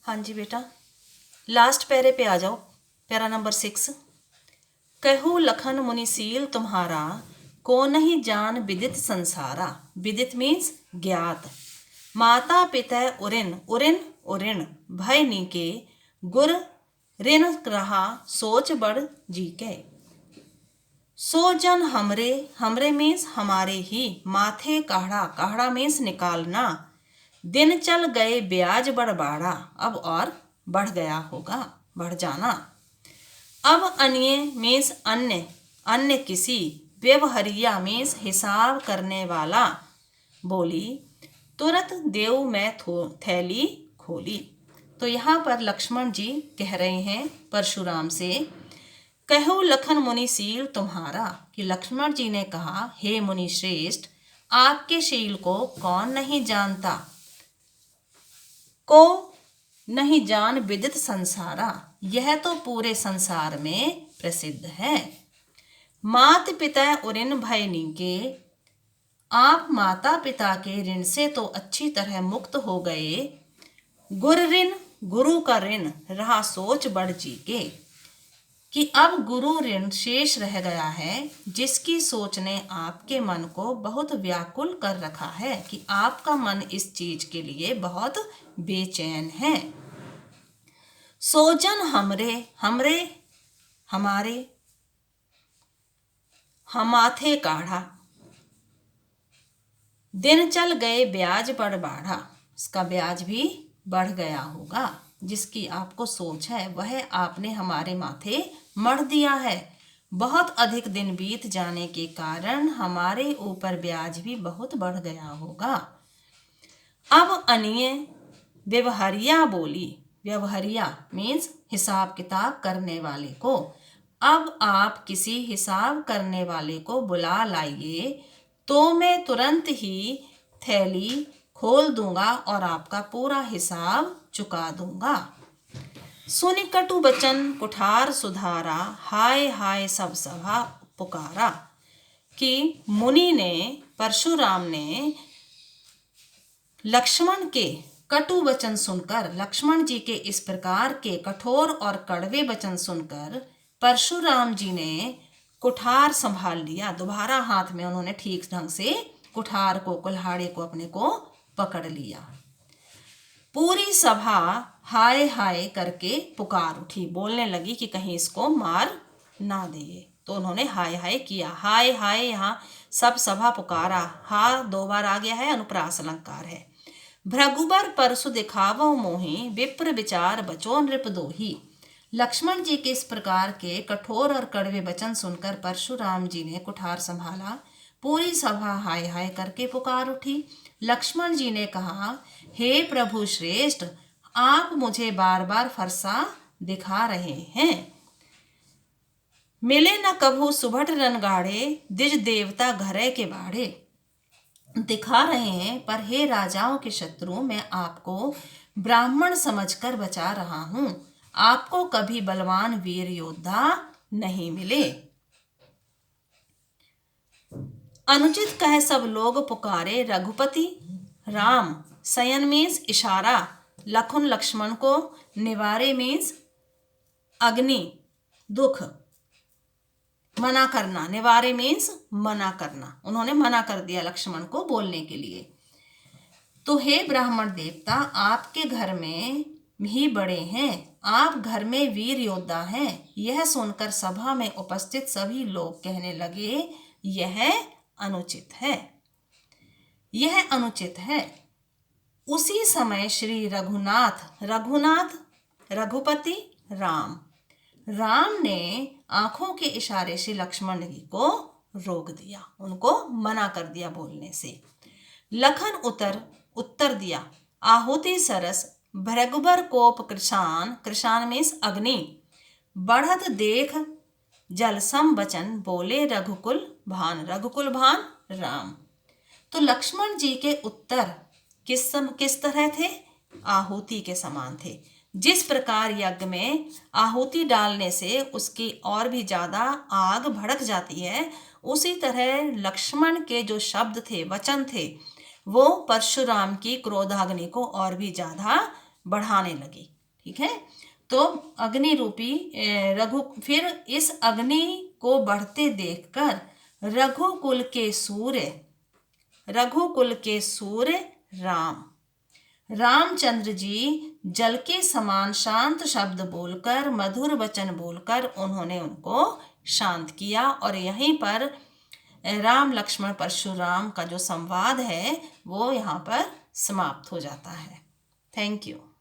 हाँ जी बेटा, लास्ट पैरे पे आ जाओ। Para number 6। कहू लखन मुनिशील तुम्हारा, को नहीं जान विदित संसारा। विदित मीन्स ज्ञात। माता पिता उरिन, उरिन उरिन भय नीके, गुर ऋण रहा सोच बढ़ जीके। सो जन हमरे, हमरे मीन्स हमारे ही। माथे काढ़ा, काढ़ा मीन्स निकालना। दिन चल गए ब्याज बढ़ बाढ़ा, अब और बढ़ गया होगा, बढ़ जाना। अब अन्य मीन्स अन्य, अन्य किसी। व्यवहारिया मीन्स हिसाब करने वाला। बोली तुरंत देव मैं थैली खोली। तो यहाँ पर लक्ष्मण जी कह रहे हैं परशुराम से, कहो लखन मुनिशील तुम्हारा, कि लक्ष्मण जी ने कहा हे मुनि श्रेष्ठ, आपके शील को कौन नहीं जानता। को नहीं जान विदित संसारा, यह तो पूरे संसार में प्रसिद्ध है। मात पिता उरिन भय नीके, आप माता पिता के ऋण से तो अच्छी तरह मुक्त हो गए। गुर ऋण, गुरु का ऋण रहा सोच बढ़ जीके, कि अब गुरु ऋण शेष रह गया है, जिसकी सोच ने आपके मन को बहुत व्याकुल कर रखा है, कि आपका मन इस चीज के लिए बहुत बेचैन है। सोजन हमरे, हमरे हमारे, हमाथे काढ़ा। दिन चल गए ब्याज बढ़ बाढ़ा, उसका ब्याज भी बढ़ गया होगा। जिसकी आपको सोच है वह आपने हमारे माथे मढ़ दिया है। बहुत अधिक दिन बीत जाने के कारण हमारे ऊपर ब्याज भी बहुत बढ़ गया होगा। अब अन्य व्यवहारिया बोली, व्यवहारिया मीन्स हिसाब किताब करने वाले को, अब आप किसी हिसाब करने वाले को बुला लाइए, तो मैं तुरंत ही थैली खोल दूंगा और आपका पूरा हिसाब चुका दूंगा। सुनि कटु बचन कुठार सुधारा, हाय हाय सब सभा पुकारा। कि मुनि ने, परशुराम ने लक्ष्मण के कटु वचन सुनकर, लक्ष्मण जी के इस प्रकार के कठोर और कड़वे वचन सुनकर परशुराम जी ने कुठार संभाल लिया। दोबारा हाथ में उन्होंने ठीक ढंग से कुठार को, कुल्हाड़े को अपने को पकड़ लिया। पूरी सभा हाय हाय करके पुकार उठी, बोलने लगी कि कहीं इसको मार ना दे। तो उन्होंने हाय हाय किया। हाय हाय यहाँ सब सभा पुकारा, हा 2 बार आ गया है, अनुप्रास अलंकार है। भृगुबर परसु दिखावो मोहि, विप्र विचार बचो नृप दोही। लक्ष्मण जी के इस प्रकार के कठोर और कड़वे वचन सुनकर परशुराम जी ने कुठार संभाला। पूरी सभा हाय हाय करके पुकार उठी। लक्ष्मण जी ने कहा, हे प्रभु श्रेष्ठ, आप मुझे बार बार फरसा दिखा रहे हैं। मिले न कभू सुभट रनगाड़े, दिज देवता घरे के बाड़े। दिखा रहे हैं, पर हे राजाओं के शत्रु, मैं आपको ब्राह्मण समझकर बचा रहा हूं। आपको कभी बलवान वीर योद्धा नहीं मिले। अनुचित कह सब लोग पुकारे, रघुपति राम। शयन मीन्स इशारा, लखन लक्ष्मण को। निवारे मीन्स अग्नि, दुख, मना करना। निवारे मीन्स मना करना, उन्होंने मना कर दिया लक्ष्मण को बोलने के लिए। तो हे ब्राह्मण देवता, आपके घर में भी बड़े हैं, आप घर में वीर योद्धा हैं। यह सुनकर सभा में उपस्थित सभी लोग कहने लगे, यह अनुचित है, यह अनुचित है। उसी समय श्री रघुनाथ, रघुनाथ रघुपति राम, राम ने आंखों के इशारे से लक्ष्मण जी को रोक दिया, उनको मना कर दिया बोलने से। लखन उत्तर दिया, आहुति सरस भृगुबर कोप कृशान, कृशान मीन्स अग्नि, बढ़त देख जलसम बचन, बोले रघुकुल भान, रघुकुल भान राम। तो लक्ष्मण जी के उत्तर किस तरह थे? आहुति के समान थे। जिस प्रकार यज्ञ में आहुति डालने से उसकी और भी ज्यादा आग भड़क जाती है, उसी तरह लक्ष्मण के जो शब्द थे, वचन थे, वो परशुराम की क्रोधाग्नि को और भी ज्यादा बढ़ाने लगी। ठीक है। तो अग्नि रूपी फिर इस अग्नि को बढ़ते देखकर रघुकुल के सूर्य रामचंद्र जी जल के समान शांत शब्द बोलकर, मधुर वचन बोलकर उन्होंने उनको शांत किया। और यहीं पर राम लक्ष्मण परशुराम का जो संवाद है वो यहाँ पर समाप्त हो जाता है। Thank you.